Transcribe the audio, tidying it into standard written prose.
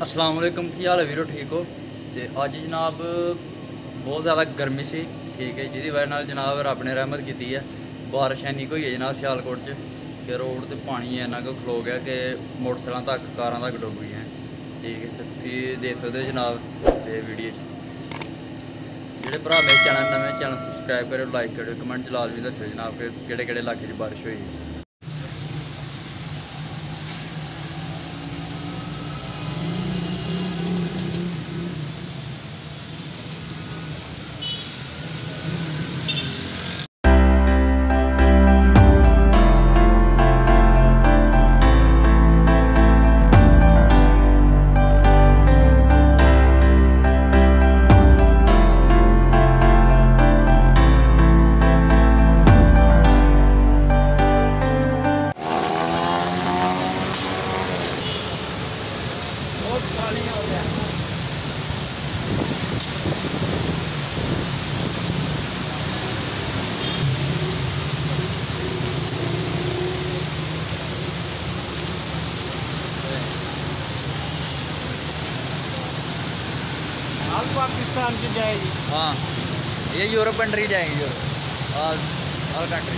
अस्सलाम वालेकुम, की हाल है वीरो? ठीक हो? तो अज जनाब बहुत ज़्यादा गर्मी सी, ठीक है, जिसकी वजह नाल जनाब रब ने रहमत की है। बारिश इन्नी कोई है जनाब सियालकोट कि रोड तो पानी इन्ना को खलो गया कि मोटरसाइकिलों तक कारां तक डुब गई हैं। ठीक है, तो तुम देख सकते हो जनाब तो वीडियो जोड़े भरा मेरे नवे चैनल सबसक्राइब करो, लाइक करो, कमेंट च लाजमी दस्सो जनाब कि केड़े इलाके च बारिश हुई। पाकिस्तान की जाएगी। हाँ, ये यूरोप कंट्री जाएंगे, यूरोप ऑल कंट्री।